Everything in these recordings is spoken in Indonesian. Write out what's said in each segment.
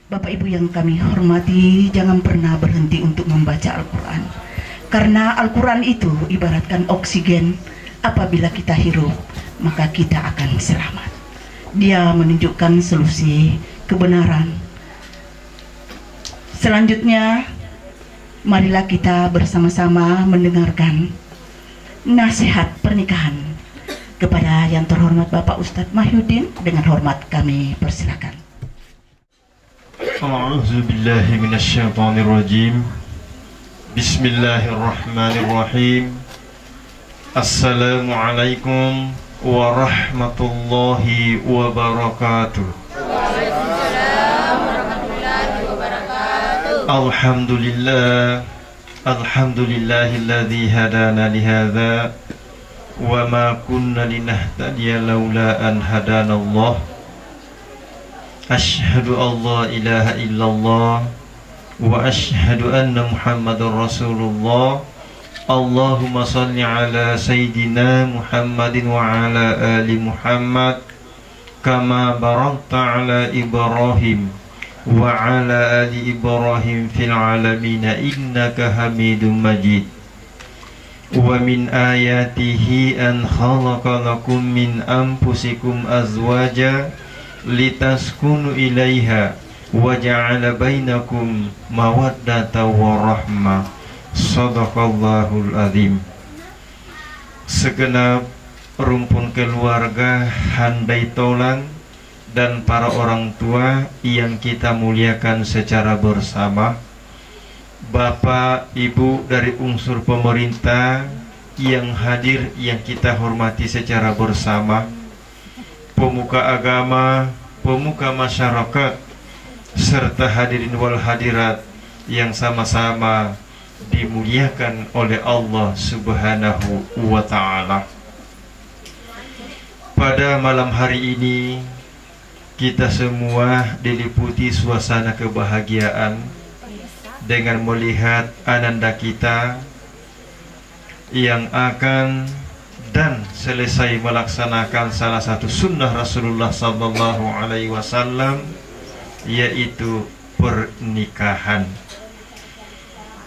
Bapak Ibu yang kami hormati, jangan pernah berhenti untuk membaca Al-Quran. Karena Al-Quran itu ibaratkan oksigen, apabila kita hirup, maka kita akan selamat. Dia menunjukkan solusi kebenaran. Selanjutnya, marilah kita bersama-sama mendengarkan nasihat pernikahan kepada yang terhormat Bapak Ustadz Mahyudin. Dengan hormat kami persilakan. A'udzu billahi minasyaitonir rajim. Bismillahirrahmanirrahim. Assalamualaikum warahmatullahi wabarakatuh. Waalaikumsalam warahmatullahi wabarakatuh. Alhamdulillah. Alhamdulillahilladzi hadana lihadza wa ma kunna linahtadiya laula an hadanallah. Asyhadu an la ilaha illallah wa asyhadu anna Muhammadar Rasulullah. Allahumma salli ala Sayyidina Muhammadin wa ala ali Muhammad kama barakta ala Ibrahim wa ala ali Ibrahim fil alamin innaka Hamidum Majid. Wa min ayatihi an khalaqa lakum min anfusikum azwaja litaskunu ilaiha wa ja'ala bainakum mawaddata wa rahmah. Shadaqallahul azim. Segenap rumpun keluarga handai tolang dan para orang tua yang kita muliakan secara bersama, Bapak Ibu dari unsur pemerintah yang hadir yang kita hormati secara bersama, pemuka agama, pemuka masyarakat, serta hadirin wal hadirat yang sama-sama dimuliakan oleh Allah Subhanahu wa ta'ala. Pada malam hari ini kita semua diliputi suasana kebahagiaan dengan melihat ananda kita yang akan dan selesai melaksanakan salah satu sunnah Rasulullah sallallahu alaihi wasallam, yaitu pernikahan.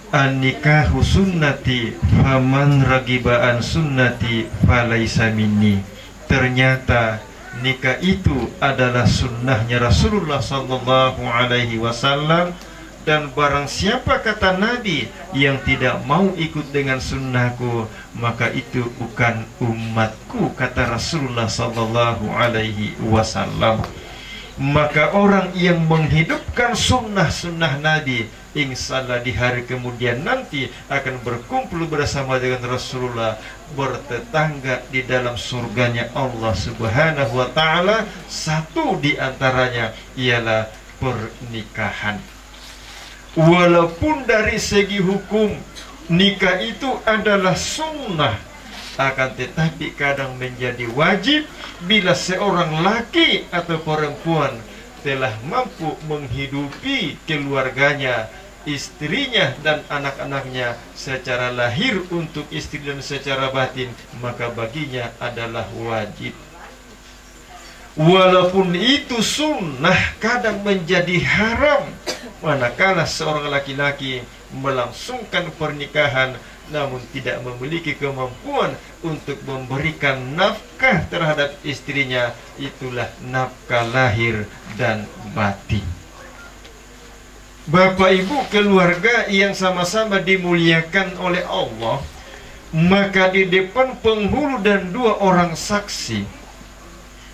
An-nikahu sunnati faman ragiba an sunnati falaisa minni. Ternyata nikah itu adalah sunnahnya Rasulullah sallallahu alaihi wasallam, dan barang siapa, kata Nabi, yang tidak mau ikut dengan sunnahku, maka itu bukan umatku, kata Rasulullah sallallahu alaihi wasallam. Maka orang yang menghidupkan sunnah-sunnah Nabi, insya Allah di hari kemudian nanti akan berkumpul bersama dengan Rasulullah, bertetangga di dalam surganya Allah Subhanahu wa ta'ala. Satu di antaranya ialah pernikahan. Walaupun dari segi hukum nikah itu adalah sunnah, akan tetapi kadang menjadi wajib bila seorang laki atau perempuan telah mampu menghidupi keluarganya, istrinya dan anak-anaknya secara lahir untuk istri dan secara batin, maka baginya adalah wajib. Walaupun itu sunnah, kadang menjadi haram manakala seorang laki-laki melangsungkan pernikahan namun tidak memiliki kemampuan untuk memberikan nafkah terhadap istrinya. Itulah nafkah lahir dan batin. Bapak Ibu keluarga yang sama-sama dimuliakan oleh Allah, maka di depan penghulu dan dua orang saksi,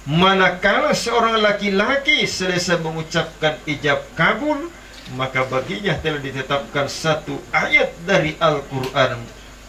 manakala seorang laki-laki selesai mengucapkan ijab kabul, maka baginya telah ditetapkan satu ayat dari Al-Quran,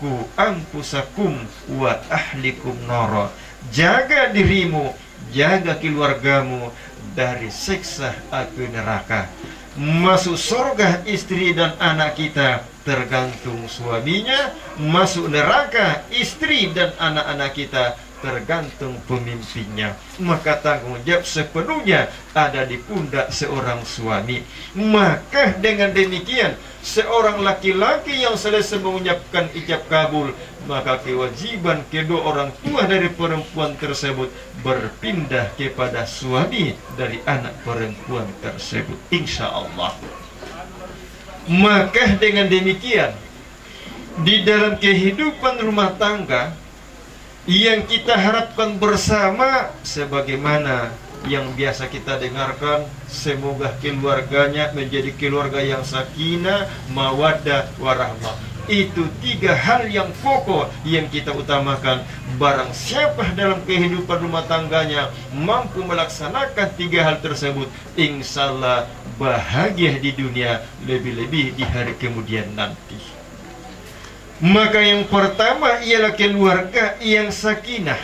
ku anfusakum wa ahlikum nara. Jaga dirimu, jaga keluargamu dari siksa api neraka. Masuk surga istri dan anak kita tergantung suaminya, masuk neraka istri dan anak-anak kita tergantung pemimpinnya. Maka tanggung jawab sepenuhnya ada di pundak seorang suami. Maka dengan demikian, seorang laki-laki yang selesai mengucapkan ijab kabul, maka kewajiban kedua orang tua dari perempuan tersebut berpindah kepada suami dari anak perempuan tersebut, insya Allah. Maka dengan demikian, di dalam kehidupan rumah tangga yang kita harapkan bersama, sebagaimana yang biasa kita dengarkan, semoga keluarganya menjadi keluarga yang sakinah, mawaddah, warahmah. Itu 3 hal yang pokok yang kita utamakan. Barang siapa dalam kehidupan rumah tangganya mampu melaksanakan 3 hal tersebut, insya Allah bahagia di dunia, lebih-lebih di hari kemudian nanti. Maka yang pertama ialah keluarga yang sakinah.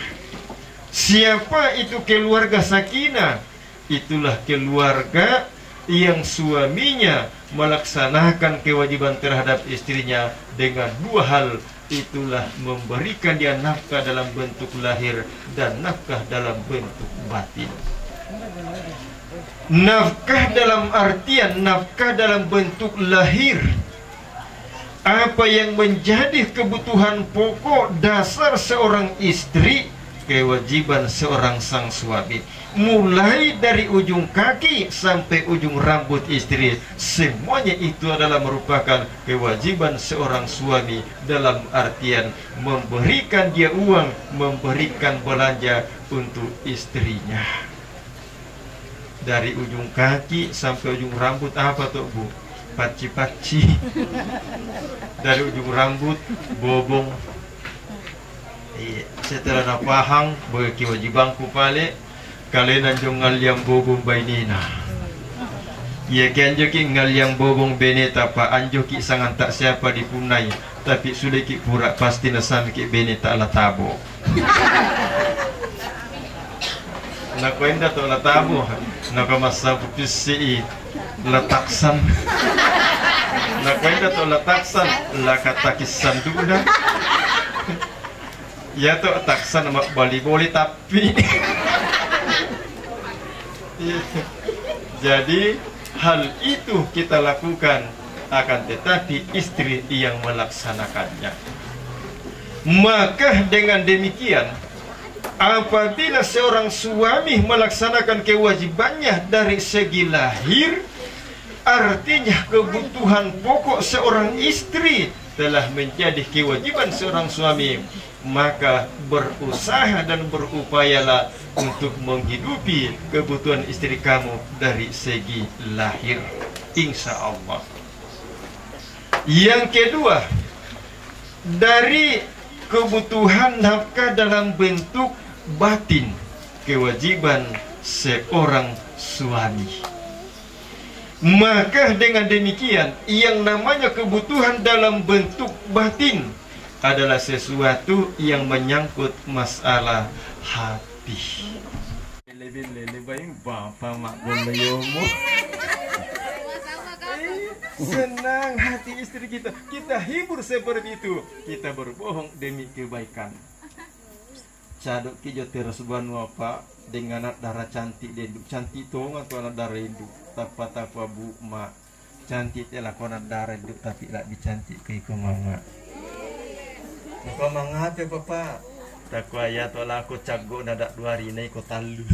Siapa itu keluarga sakinah? Itulah keluarga yang suaminya melaksanakan kewajiban terhadap istrinya dengan 2 hal. Itulah memberikan dia nafkah dalam bentuk lahir dan nafkah dalam bentuk batin. Nafkah dalam artian nafkah dalam bentuk lahir, apa yang menjadi kebutuhan pokok dasar seorang istri, kewajiban seorang sang suami, mulai dari ujung kaki sampai ujung rambut istri, semuanya itu adalah merupakan kewajiban seorang suami, dalam artian memberikan dia uang, memberikan belanja untuk istrinya. Dari ujung kaki sampai ujung rambut apa tuh Bu? Paci-paci. Dari ujung rambut bobong. Setelah napahang bagi kewajibanku pale kalian anjong ngaliang bobong bainina. Ya kanjo ki ngaliang bobong beneta pa anjo ki sangan tak siapa dipunai, tapi sudah ki pura pasti nasan ki beneta ala tabo. Nakwenda to ala tabo. Nakamasa pupisi letaksan. Nakwenda to letaksan lakatakisan duda. Ya to taksan mak bali-boli tapi. Jadi hal itu kita lakukan, akan tetapi istri yang melaksanakannya. Maka dengan demikian, apabila seorang suami melaksanakan kewajibannya dari segi lahir, artinya kebutuhan pokok seorang istri telah menjadi kewajiban seorang suami, maka berusaha dan berupayalah untuk menghidupi kebutuhan istri kamu dari segi lahir, insya Allah. Yang kedua, dari kebutuhan nafkah dalam bentuk batin, kewajiban seorang suami. Maka dengan demikian, yang namanya kebutuhan dalam bentuk batin adalah sesuatu yang menyangkut masalah hati. Senang hati istri kita, kita hibur seperti itu, kita berbohong demi kebaikan. Cadok kijo teras banu apa dengan anak darah cantik denduk cantik tong atau anak darah induk tapa bu mak cantik telah kona darah induk tapi lak dicantik ke iko mama. Kau mengapa papa? Tak kuaya tu lah aku cago nadak 2 hari ni kau talu.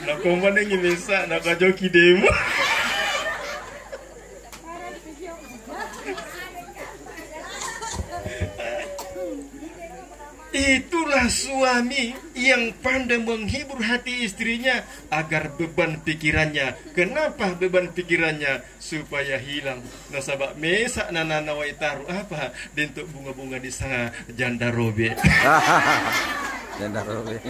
Nak kau mana ni bisa nak kau joki demo? Itulah suami yang pandai menghibur hati istrinya agar beban pikirannya. Kenapa beban pikirannya? Supaya hilang. Nasabak mesak nana wai taruh apa? Dentuk bunga-bunga di sana janda robe. Janda robe.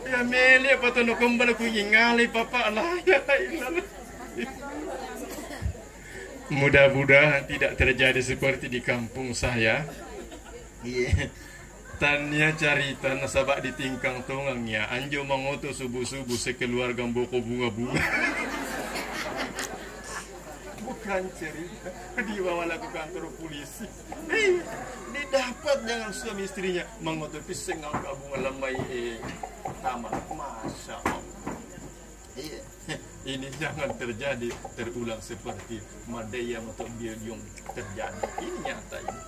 Ya mele apa tu nak kembali aku ingali papa lah ya ilah. Mudah-mudahan tidak terjadi seperti di kampung saya. Iya. Tanya cerita nasabak di tingkang tongangnya anjo mangoto subuh-subuh sekeluarga boko bunga-bunga. Bukan cerita, dibawa ke kantor polisi. Didapat dengan suami istrinya mengotopi sengang kabungan lemai taman. Masya Allah. Ini jangan terjadi terulang seperti Madaya atau Bionyong terjadi. Ini nyata ini.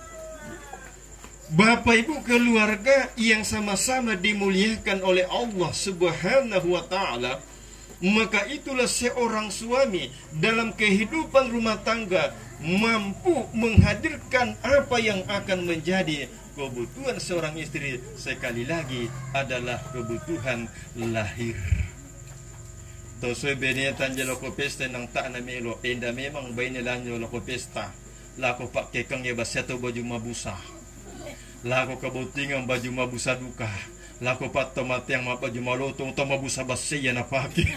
Bapak Ibu keluarga yang sama-sama dimuliakan oleh Allah Subhanahu wa taala, maka itulah seorang suami dalam kehidupan rumah tangga mampu menghadirkan apa yang akan menjadi kebutuhan seorang istri, sekali lagi adalah kebutuhan lahir. Tosoi bene tanjelo ko pesta nang tak na melo enda memang baine lanyo ko pesta lako pak kekang ya baseto baju mabusa lako kabutingan baju mabusa duka lako pat tomate yang baju malotong to mabusa basya na paki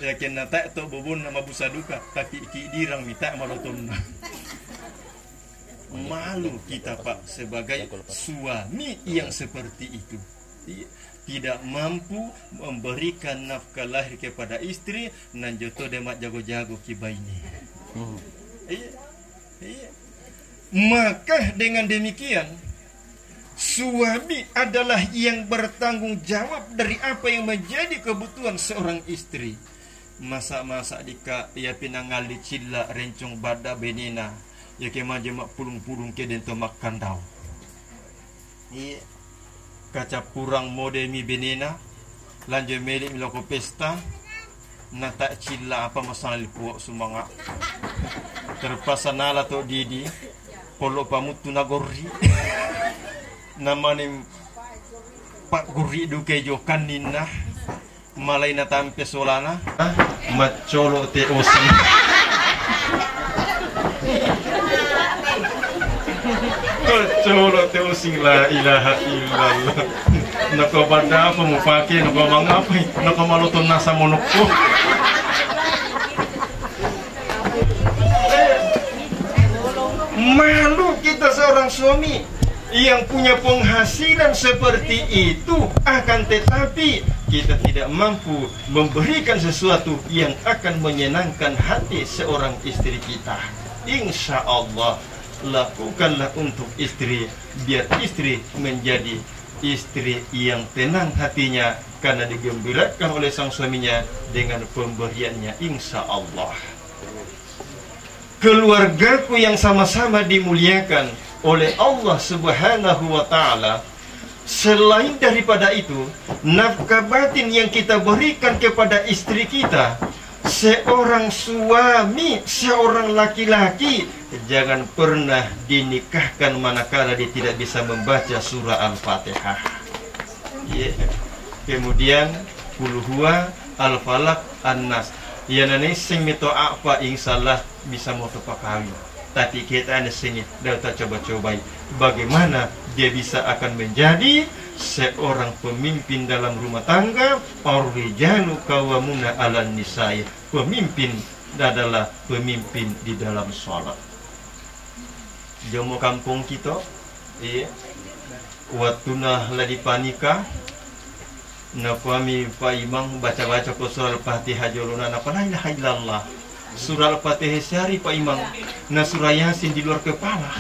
ya kena tak to bubun na mabusa duka tapi iki dirang mita malotong na. Malu kita Pak sebagai suami yang seperti itu, tidak mampu memberikan nafkah lahir kepada istri nan joto demak jago-jago kiba ini. Maka dengan demikian suami adalah yang bertanggung jawab dari apa yang menjadi kebutuhan seorang istri. Masa-masa dika ya pinangal di cilla rencong bada benina ya ke majemak pulung-pulung ke dento makan daw. Kaca purang mode mi benina lanjut melik miloko pesta na tak cilla apa masalah lipuak sumanga terpasanala to didi polo pamutu nagorri namane Pak Gurri duke jo kanina malay na tampe solana macolo te osing macolo te osing la ilaha illallah nako banda apa mo pake nako mangapay nako maluton nasa monoko. Malu kita seorang suami yang punya penghasilan seperti itu, akan tetapi kita tidak mampu memberikan sesuatu yang akan menyenangkan hati seorang istri kita. Insya Allah lakukanlah untuk istri, biar istri menjadi istri yang tenang hatinya karena digembirakan oleh sang suaminya dengan pemberiannya. Insya Allah. Keluargaku yang sama-sama dimuliakan oleh Allah Subhanahu wa ta'ala, selain daripada itu, nafkah batin yang kita berikan kepada istri kita, seorang suami, seorang laki-laki jangan pernah dinikahkan manakala dia tidak bisa membaca surah Al-Fatihah. Kemudian Qul huwa Al-Falaq An-Nas. Ya nani sing mito apa insyaallah bisa mau terpakawin. Tapi kita ada sini kita coba-coba bagaimana dia bisa akan menjadi seorang pemimpin dalam rumah tangga. Ar-rijalu qawwamuna 'alan nisa'i. Pemimpin adalah pemimpin di dalam sholat. Jomo kampung kita, watuna lagi panika. Kami Pak Imam baca-baca ke surah Al-Fatihah jolona apa la ilaha illallah. Surah Al-Fatihah sehari Pak Imam. Nah surah Yasin di luar kepala.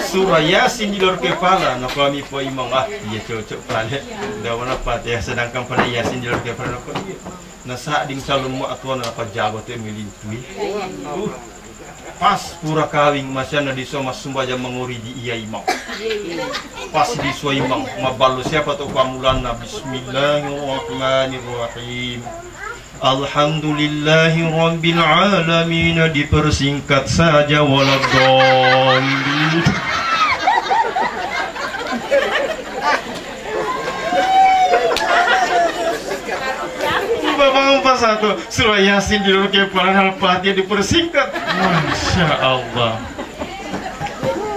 Surah Yasin di luar kepala. Nah kami Pak Imam iya cocok balik. Dawana Fatihah sedangkan pada Yasin di luar kepala. Nah saat ding salmu atuan apa jago tu melintui. Pas pura kawing masyana di soma sumbaja menguri di iya imam. Pas di so imam mabalu siapa tu pamulana bismillahirrahmanirrahim. Alhamdulillahi rabbil alamin, dipersingkat saja waladhdallin. Bapak pas satu surah Yasin di luar kepala Al-Fatihah dipersingkat. Masya Allah,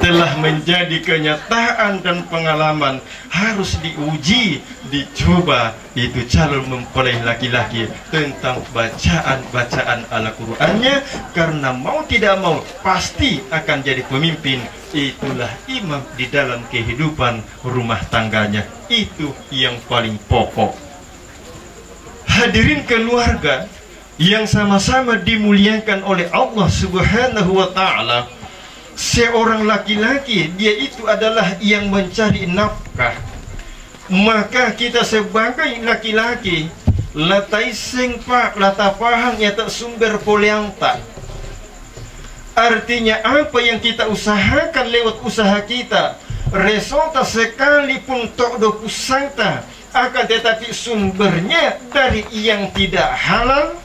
telah menjadi kenyataan dan pengalaman. Harus diuji, dicoba itu calon mempelai laki-laki tentang bacaan Al-Qur'annya, karena mau tidak mau pasti akan jadi pemimpin. Itulah imam di dalam kehidupan rumah tangganya. Itu yang paling pokok. Hadirin keluarga, yang sama-sama dimuliakan oleh Allah Subhanahu wa Ta'ala, seorang laki-laki dia itu adalah yang mencari nafkah. Maka kita sebagai laki-laki latai sing pak lata pahang ya tak sumber poliang tak. Artinya apa yang kita usahakan lewat usaha kita, resulta sekalipun tok do pusanta, akan tetapi sumbernya dari yang tidak halal,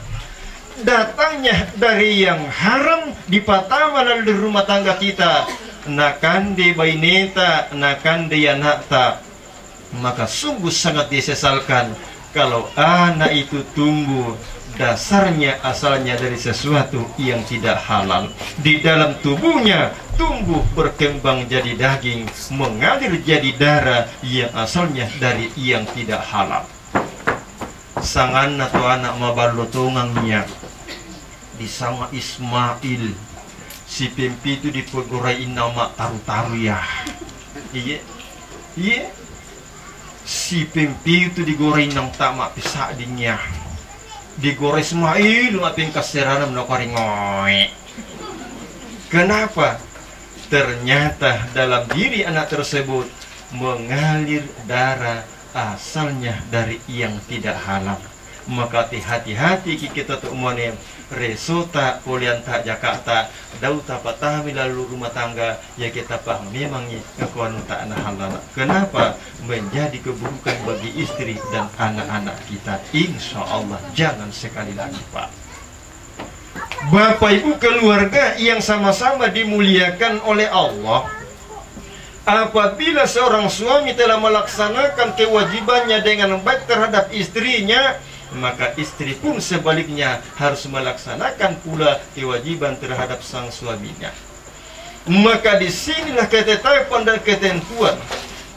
datangnya dari yang haram, dipatama lalu rumah tangga kita, nakande baineta, nakande yanakta. Maka sungguh sangat disesalkan kalau anak itu tumbuh dasarnya asalnya dari sesuatu yang tidak halal. Di dalam tubuhnya tumbuh berkembang jadi daging, mengalir jadi darah yang asalnya dari yang tidak halal. Sangan atau anak mabalotongangnya disama Ismail, si pempi itu dipegurai nama taru-taru ya. Iya, iya. Si pempi itu digoreng nang tamak pisak dinya. Digoreng Ismail ngaping kaserana menokari ngoe. Kenapa? Ternyata dalam diri anak tersebut mengalir darah asalnya dari yang tidak halal. Maka hati-hati kita tuh umane resota polian tak Jakarta dau tapatah lalu rumah tangga ya kita paham memang kekuatan tak halal. Kenapa? Menjadi keburukan bagi istri dan anak-anak kita. Insya Allah jangan sekali lagi Pak. Bapak Ibu keluarga yang sama-sama dimuliakan oleh Allah, apabila seorang suami telah melaksanakan kewajibannya dengan baik terhadap istrinya, maka istri pun sebaliknya harus melaksanakan pula kewajiban terhadap sang suaminya. Maka disinilah ketetapan dan ketentuan.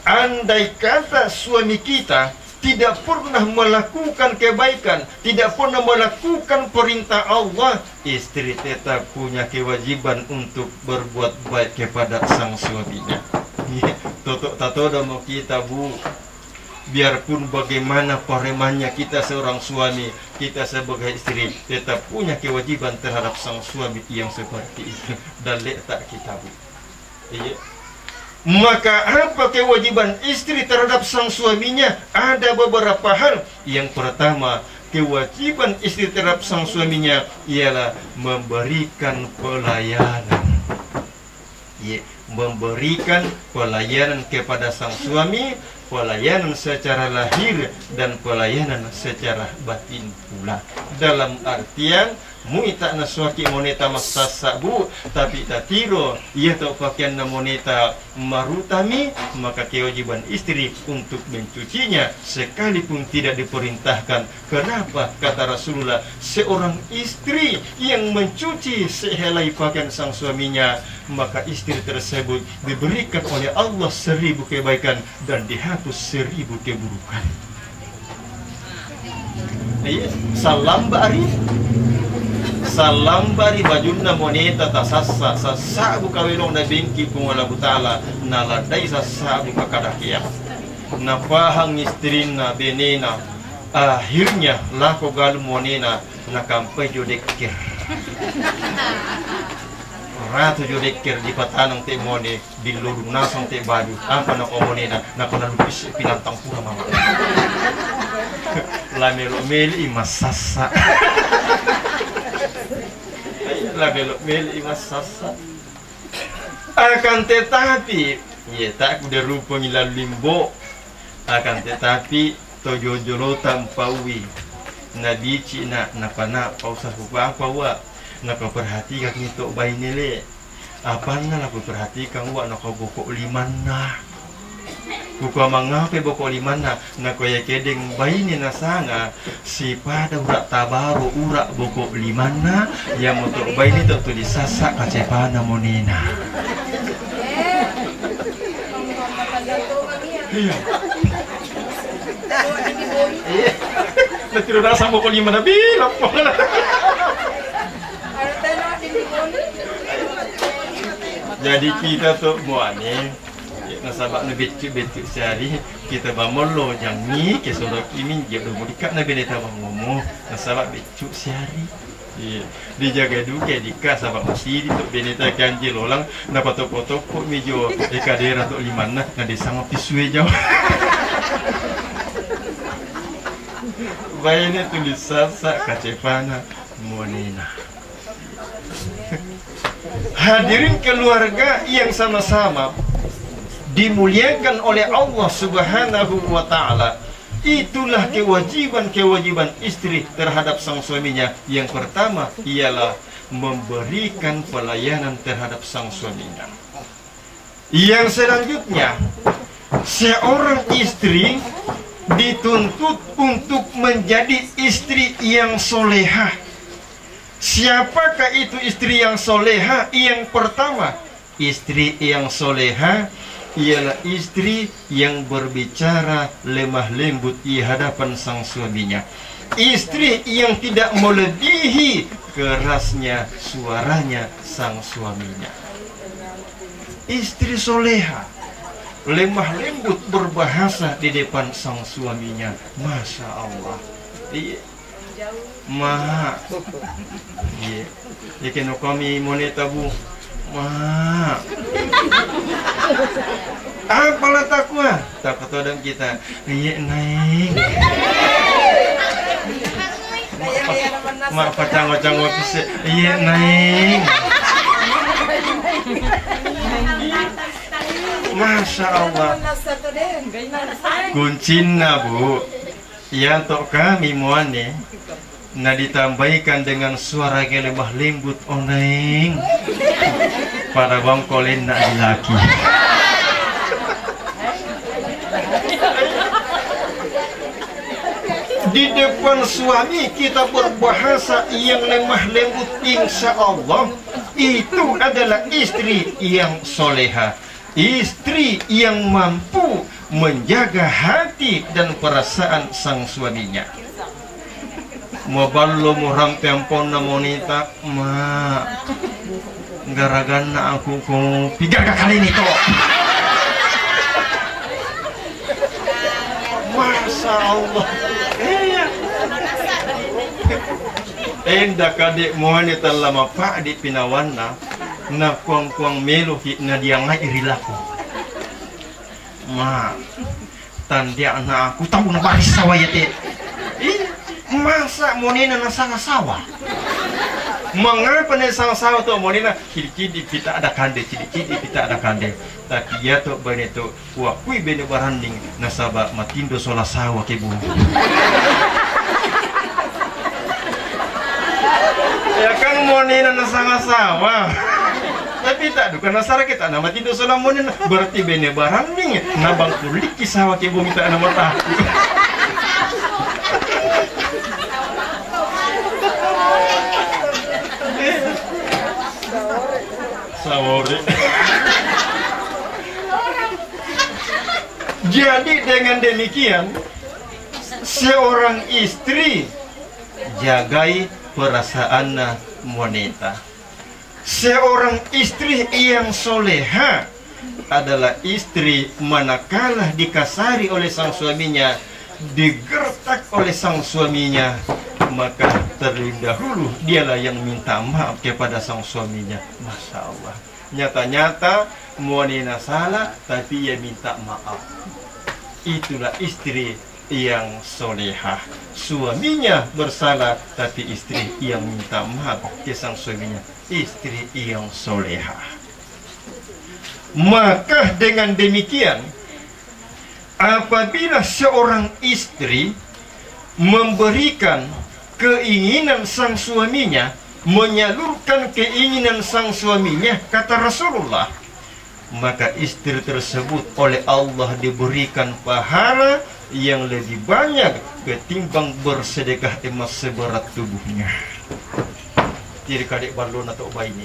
Andai kata suami kita tidak pernah melakukan kebaikan, tidak pernah melakukan perintah Allah, istri tetap punya kewajiban untuk berbuat baik kepada sang suaminya. Totok tato mau kita Bu, biarpun bagaimana paremannya kita seorang suami, kita sebagai istri tetap punya kewajiban terhadap sang suami yang seperti itu. Dan letak kita Bu. Iya. Maka apa kewajiban istri terhadap sang suaminya? Ada beberapa hal. Yang pertama, kewajiban istri terhadap sang suaminya ialah memberikan pelayanan. Ya, memberikan pelayanan kepada sang suami, pelayanan secara lahir dan pelayanan secara batin pula. Dalam artian muita naswaki moneta masasa Bu, tapi tatiro ia tak pakaian na moneta marutami, maka kewajiban istri untuk mencucinya sekalipun tidak diperintahkan. Kenapa? Kata Rasulullah, seorang istri yang mencuci sehelai pakaian sang suaminya, maka istri tersebut diberikan oleh Allah 1000 kebaikan dan dihapus 1000 keburukan. Salam bari, salam bari bajunna moneta tasassa sassa buka welong na bingki kung wala butala naladai sassa buka kadakiya napahang istrin na benena. Akhirnya lako galu monena nakampai jodekir ratu jodekir di patanang te mone dilulung nasang te baju apa na omonena nakonalupis pinantang pura mama lamelo meli masasa lamelo meli masasa. Akan tetapi ya tak kuda rupa lalu limbo. Akan tetapi tojojolo tampawi nabi cina napana pausah buka apa wa nak perhatikan itu bayi nile apa na nak perhatikan wa nak bokok limana buka mangape bokok limana nak ya kedeng bayi ni nasanga si pada urak tabaru urak bokok limana yang untuk bayi ni tu disasak kacepana monina. Iya. Iya. Nanti udah sama bokok limana bilang. Jadi kita tuh mau aneh nasabak betul sehari kita bamolo jangi ke solo kimin dia udah mudikat na beneta ngomong nasabak becuk siari dijaga duke dika sabak masih di tok beneta kanji lolang na foto-foto kok mijo kadera tok limana na desang pisue jauh bayane tulis sasa kacepana monina. Hadirin keluarga yang sama-sama dimuliakan oleh Allah Subhanahu wa Ta'ala, itulah kewajiban istri terhadap sang suaminya. Yang pertama ialah memberikan pelayanan terhadap sang suaminya. Yang selanjutnya, seorang istri dituntut untuk menjadi istri yang solehah. Siapakah itu istri yang solehah? Yang pertama, istri yang solehah ialah istri yang berbicara lemah lembut di hadapan sang suaminya. Istri yang tidak melebihi kerasnya suaranya sang suaminya. Istri soleha, lemah lembut berbahasa di depan sang suaminya. Masya Allah. Maha. Ya kena kami moneta bu. Maha. Apalah takwa? Takut orang kita. Iya naik. Mak pacang-pacang bisa. Iya naik. Masya Allah. Kuncina bu. Ya untuk kami muane. Nah ditambahkan dengan suara yang lemah lembut oneng. Para bangkolin nak laki. Di depan suami kita berbahasa yang lemah lembut, insya Allah itu adalah istri yang soleha, istri yang mampu menjaga hati dan perasaan sang suaminya. Maballo muram tempon na monita ma garagan na aku kung 3 kali nito. Masya Allah. Enda kadek monita lama pak di pinawana na kuang melo na dia ngai irilaku. Ma tandia na aku tahu na baris sawayate. Masa monina na sawah? Mengapa na sawah tu monina kiri kita ada kande, kiri kita ada kande. Tapi ya tu beneto wakui bene baranding nasaba matindo sola sawah kebu. Ya kan monina na sawah. Tapi tak duka nasara kita nama matindo sola monina berarti bene baranding nabang kulik sawah kebu minta nama tahu. Jadi dengan demikian seorang istri jagai perasaan wanita. Seorang istri yang soleha adalah istri manakala dikasari oleh sang suaminya, digertak oleh sang suaminya, maka terlebih dahulu dialah yang minta maaf kepada sang suaminya. Masya Allah. Nyata-nyata wanita salah tapi ia minta maaf. Itulah istri yang solehah. Suaminya bersalah tapi istri yang minta maaf ke sang suaminya. Istri yang solehah. Maka dengan demikian, apabila seorang istri memberikan keinginan sang suaminya, menyalurkan keinginan sang suaminya, kata Rasulullah, maka istri tersebut oleh Allah diberikan pahala yang lebih banyak ketimbang bersedekah emas seberat tubuhnya. Jadi kadek balon atau bayi ini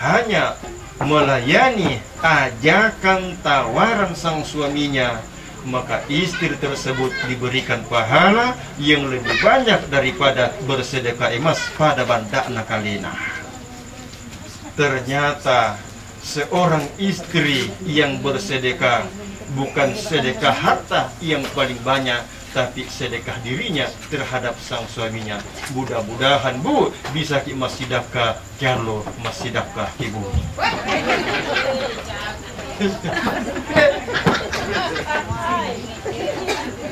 hanya melayani ajakan tawaran sang suaminya, maka istri tersebut diberikan pahala yang lebih banyak daripada bersedekah emas pada bandakna kalena. Ternyata seorang istri yang bersedekah bukan sedekah harta yang paling banyak, tapi sedekah dirinya terhadap sang suaminya. Mudah-mudahan Bu bisa ki masidakah kalau masidakah ibu.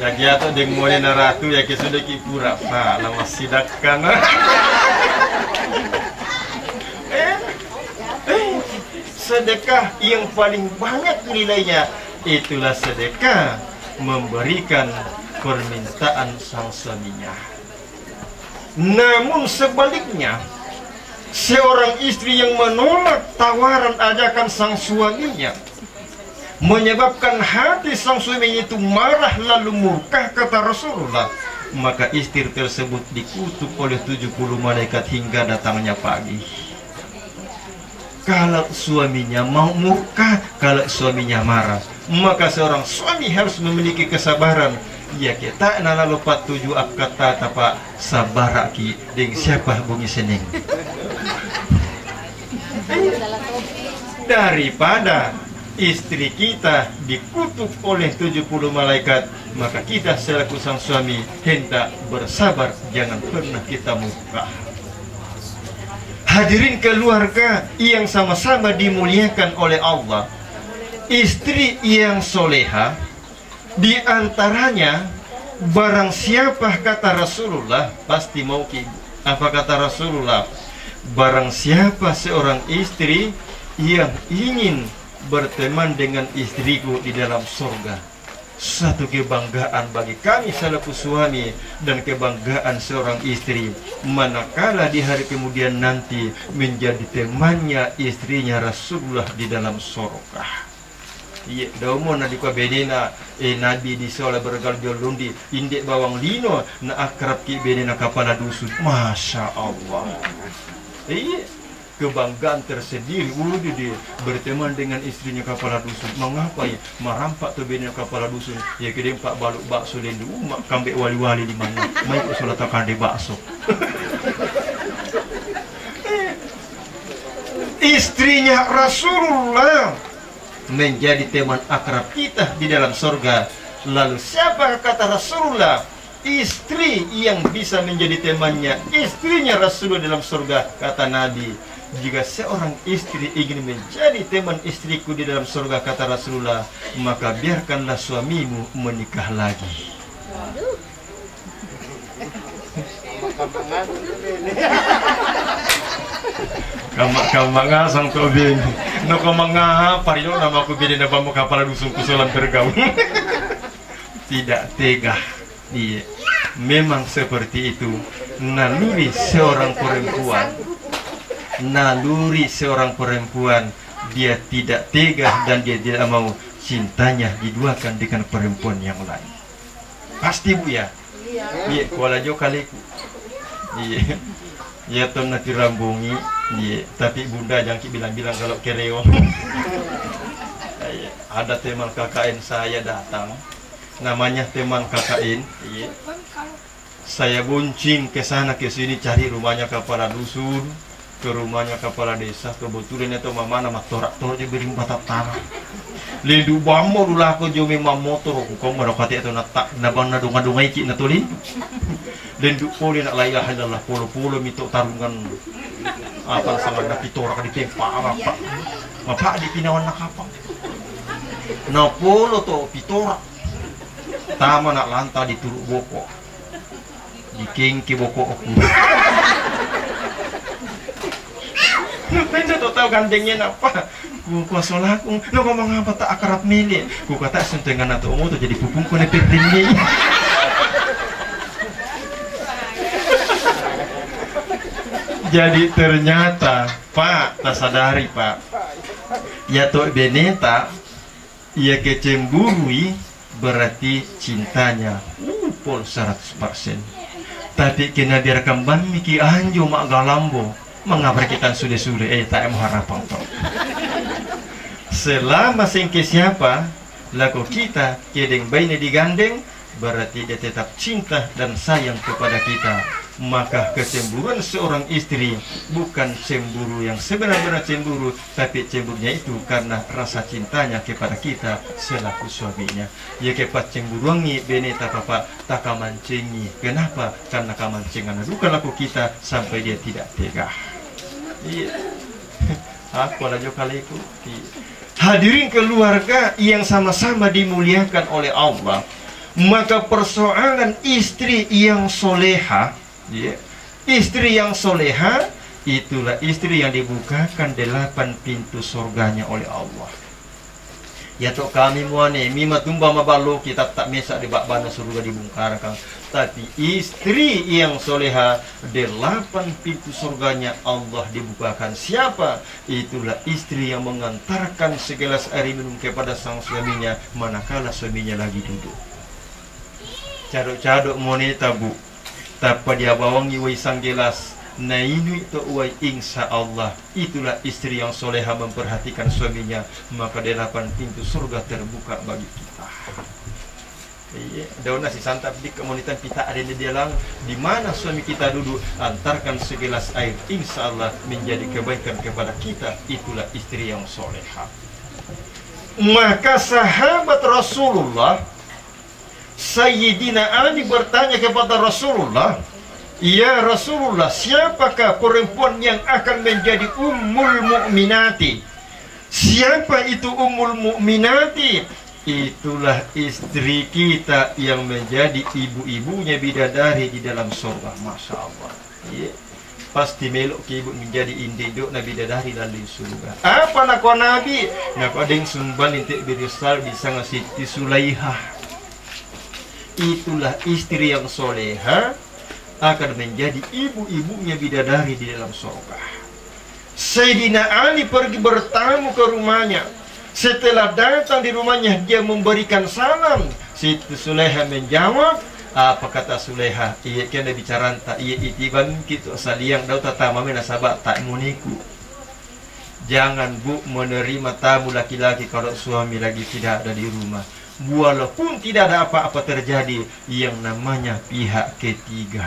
Lagi atau deng mulai naratu ya ki sudah ki pura pa lama sidakkan. Sedekah yang paling banyak nilainya itulah sedekah memberikan permintaan sang suaminya. Namun sebaliknya, seorang istri yang menolak tawaran ajakan sang suaminya menyebabkan hati sang suaminya itu marah lalu murka, kata Rasulullah, maka istri tersebut dikutuk oleh 70 malaikat hingga datangnya pagi. Kalau suaminya mau murka, kalau suaminya marah, maka seorang suami harus memiliki kesabaran. Ya kita nala lupa 7 kata tapa sabaraki deng siapa bunyi seneng. Daripada istri kita dikutuk oleh 70 malaikat, maka kita selaku sang suami hendak bersabar, jangan pernah kita murka. Hadirin keluarga yang sama-sama dimuliakan oleh Allah, istri yang soleha di antaranya barang siapa, kata Rasulullah, pasti mau ki. Apa kata Rasulullah? Barang siapa seorang istri yang ingin berteman dengan istriku di dalam surga. Satu kebanggaan bagi kami selaku suami dan kebanggaan seorang istri manakala di hari kemudian nanti menjadi temannya istrinya Rasulullah di dalam surga. Iya, daumo na di ko benena nabi di sola bergal jolundi indek bawang lino na akrab ki benena kepala dusun. Masya Allah. Iya, kebanggaan tersendiri di berteman dengan istrinya kepala dusun. Mengapa ya merampak tuh benena kepala dusun? Ya kedeng pak baluk bakso lendu umak kambek wali-wali di mana? Mai ko sola takkan di bakso. Istrinya Rasulullah menjadi teman akrab kita di dalam surga. Lalu siapa, kata Rasulullah, istri yang bisa menjadi temannya istrinya Rasulullah dalam surga? Kata Nabi, jika seorang istri ingin menjadi teman istriku di dalam surga, kata Rasulullah, maka biarkanlah suamimu menikah lagi. Kamak ngasang to ben no kamanga pariyo nama ko bini na bamu kapala dusun kusulan bergaul. Tidak tega dia. Memang seperti itu naluri seorang perempuan, dia tidak tega dan dia tidak mau cintanya diduakan dengan perempuan yang lain. Pasti Bu ya. Iya, kuala jo kaliku. Iya. Ya tuh nanti rambungi, yeah. Tapi bunda jangan bilang-bilang kalau kereo. Ada teman KKN saya datang, namanya teman KKN, yeah. Saya buncing ke sana ke sini cari rumahnya kepala dusun, ke rumahnya kepala desa. Kebetulan itu mama nama torak-torak dia beri batap tanah. Lindu bamo dulu aku jome motor aku kau merokati itu natak nabang nadunga-dungai cik natulin. Lindu poli nak la ilaha illallah polo-polo mitok tarungan apa sama nak pitorak di tempa apa di pinawan nak apa. Na polo to pitorak. Tama nak lanta di turuk boko. Di kengki boko aku. Pengen tahu gandengnya apa? Ku kuasolah aku, lo ngomong apa tak akrab milik? Ku kata sentengan atau umur tuh jadi pupung ku nepet ini. Jadi ternyata Pak, tak sadari Pak, ya toh beneta, ia kecemburui berarti cintanya pol 100%. Tapi kena biarkan ban miki anjo mak galambo. Mengapa kita sudah tak mau harapan toh. Selama sengke siapa laku kita kedeng baini digandeng, berarti dia tetap cinta dan sayang kepada kita. Maka kecemburuan seorang istri bukan cemburu yang sebenar-benar cemburu, tapi cemburunya itu karena rasa cintanya kepada kita selaku suaminya. Ya kepat cemburuangi beneta papa tak kamancingi. Kenapa? Karena kamancingan bukan laku kita sampai dia tidak tega. Iya. Aku lagi kali itu. Hadirin keluarga yang sama-sama dimuliakan oleh Allah, maka persoalan istri yang soleha, ya, istri yang soleha itulah istri yang dibukakan 8 pintu surganya oleh Allah. Ya toh kami muane mima tumba mabalo kita tak mesak di bak bana surga dibungkarkan. Tapi istri yang soleha 8 pintu surganya Allah dibukakan. Siapa? Itulah istri yang mengantarkan segelas air minum kepada sang suaminya manakala suaminya lagi duduk. Cadok-cadok moneta bu, tanpa dia bawangi wai sang gelas. Nah ini itu wai insya Allah itulah istri yang soleha memperhatikan suaminya, maka 8 pintu surga terbuka bagi kita. Iya, daun nasi santap di komunitas kita ada di dalam di mana suami kita duduk, antarkan segelas air, insya Allah menjadi kebaikan kepada kita. Itulah istri yang soleha. Maka sahabat Rasulullah Sayyidina Ali bertanya kepada Rasulullah, ya Rasulullah, siapakah perempuan yang akan menjadi ummul mu'minati? Siapa itu ummul mu'minati? Itulah istri kita yang menjadi ibu-ibunya bidadari di dalam surga. Masya Allah, ya. Pasti melok ke ibu menjadi indiduk Nabi bidadari dalam surga. Apa nak Nabi? Nak ada yang sumbang intik birisal bisa ngasih Siti Sulaihah. Itulah istri yang soleha akan menjadi ibu-ibunya bidadari di dalam surga. Sayyidina Ali pergi bertamu ke rumahnya. Setelah datang di rumahnya, dia memberikan salam. Siti Sulaihah menjawab, apa kata Sulaihah? Iya kena bicara tak iya itiban gitu saliang dau tata mame nasabak tak muniku. Jangan bu menerima tamu laki-laki kalau suami lagi tidak ada di rumah. Walaupun tidak ada apa-apa terjadi, yang namanya pihak ketiga.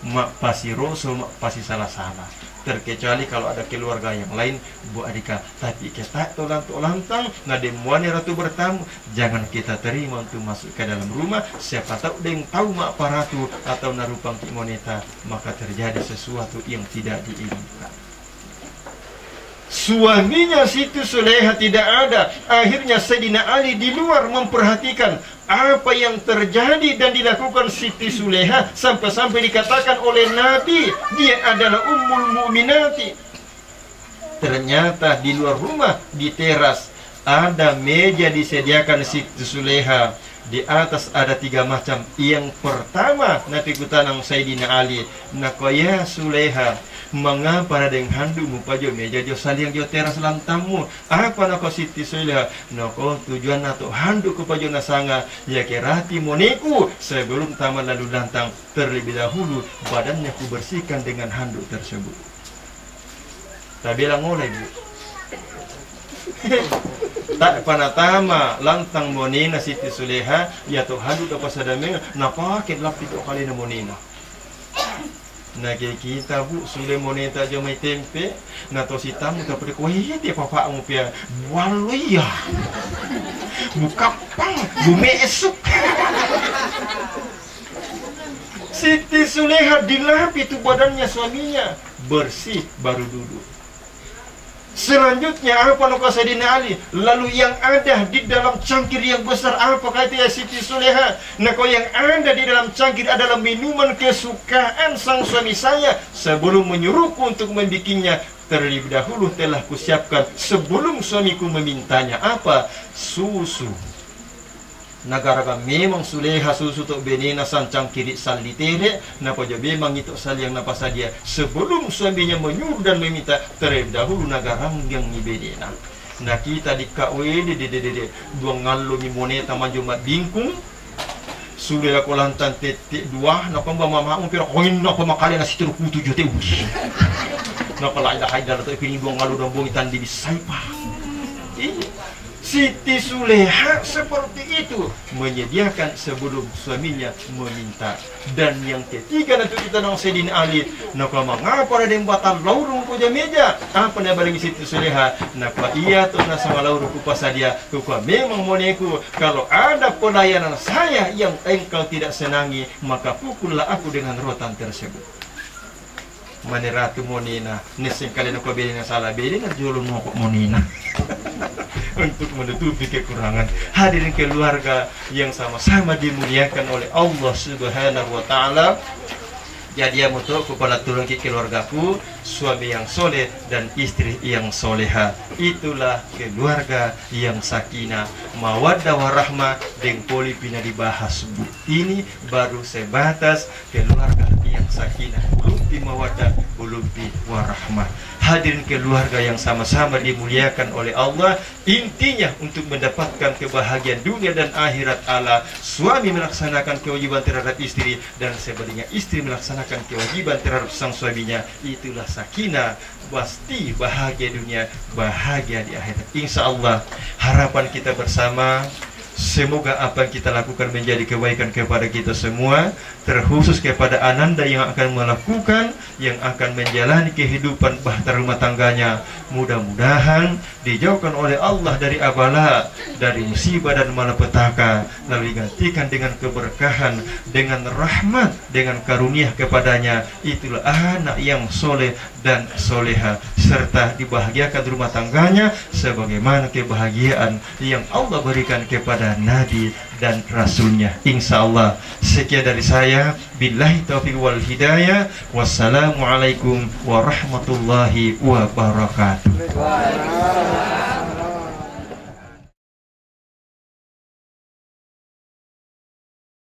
Mak pasti Rasul, mak pasti salah-salah. Terkecuali kalau ada keluarga yang lain, Bu Adika. Tapi kita tolang-tolantang, ngademuani ratu bertamu, jangan kita terima untuk masuk ke dalam rumah. Siapa tahu ada yang tahu mak paratu atau narupang moneta, maka terjadi sesuatu yang tidak diinginkan. Suaminya Siti Sulaihah tidak ada. Akhirnya Sayyidina Ali di luar memperhatikan apa yang terjadi dan dilakukan Siti Sulaihah, sampai-sampai dikatakan oleh Nabi dia adalah ummul mu'minati. Ternyata di luar rumah, di teras, ada meja disediakan Siti Sulaihah. Di atas ada 3 macam. Yang pertama Nabi kutanang Sayyidina Ali, nakoya Sulaihah, mengapa ada yang handumu pajo meja jo saliang jo teras lantamu? Apa nako Siti Sulaihah? Nako tujuan atau handuk ke pajo nasanga ya kerati moniku sebelum taman lalu lantang terlebih dahulu badannya ku bersihkan dengan handuk tersebut. Tak bilang oleh bu. Tak panatama lantang monina Siti Sulaihah ya to handuk apa sadameng napakit lapit o kali na monina. Nah kita bu sule moneta aja may tempe na to si tamu tapos ko hindi papa mo pia waluya bukapang bumesuk. Siti Sulaihah dilap itu badannya suaminya bersih baru duduk. Selanjutnya apa nukah Sayyidina Ali? Lalu yang ada di dalam cangkir yang besar apa kata ya Siti Sulaihah? Nah kalau yang ada di dalam cangkir adalah minuman kesukaan sang suami saya. Sebelum menyuruhku untuk membikinnya, terlebih dahulu telah kusiapkan sebelum suamiku memintanya. Apa? Susu. Nagaraga memang Sulaihah susu to benena sancang kiri salitere napa jo memang itu sal yang napasa dia sebelum suaminya menyuruh dan meminta terlebih dahulu nagarang yang ni benena. Nah kita di KWD de dua ngalo mi moneta manjumat bingkung Sulaihah kolantan tetek 2 napa mama umpira koin napa makali na situ ku 7 teu. Napa la ida haidar to pini dua ngalo dong bongitan di bisaipa. Siti Suleha seperti itu, menyediakan sebelum suaminya meminta. Dan yang ketiga nanti kita nang Sayyidina Ali, nak mengapa ada yang batal laurung puja meja? Apa nak bagi Siti Suleha? Nak iya tu nak sama laurung ku pasadia. Ku memang moneku, kalau ada pelayanan saya yang engkau tidak senangi, maka pukullah aku dengan rotan tersebut. Mane Ratu Monina, nesing kalian aku bedanya salah bedanya jolong mokok Monina. Untuk menutupi kekurangan. Hadirin keluarga yang sama-sama dimuliakan oleh Allah Subhanahu wa taala. Jadi ya mutu kepada turun ke keluargaku, suami yang soleh dan istri yang soleha. Itulah keluarga yang sakinah, mawaddah warahmah dengan polipina dibahas. Ini baru sebatas keluarga yang sakinah, belum di mawaddah, belum di warahmah. Hadirin keluarga yang sama-sama dimuliakan oleh Allah, intinya untuk mendapatkan kebahagiaan dunia dan akhirat Allah, suami melaksanakan kewajiban terhadap istri dan sebaliknya istri melaksanakan kewajiban terhadap sang suaminya. Itulah sakinah, pasti bahagia dunia, bahagia di akhirat. Insya Allah harapan kita bersama, semoga apa yang kita lakukan menjadi kebaikan kepada kita semua, terkhusus kepada Ananda yang akan melakukan, yang akan menjalani kehidupan bahtera rumah tangganya. Mudah-mudahan dijauhkan oleh Allah dari abala, dari musibah dan malapetaka, lalu digantikan dengan keberkahan, dengan rahmat, dengan karunia kepadanya. Itulah anak yang soleh dan soleha, serta dibahagiakan rumah tangganya sebagaimana kebahagiaan yang Allah berikan kepada Nabi dan Rasulnya. Insya Allah. Sekian dari saya. Billahi taufiq wal hidayah. Wassalamualaikum warahmatullahi wabarakatuh.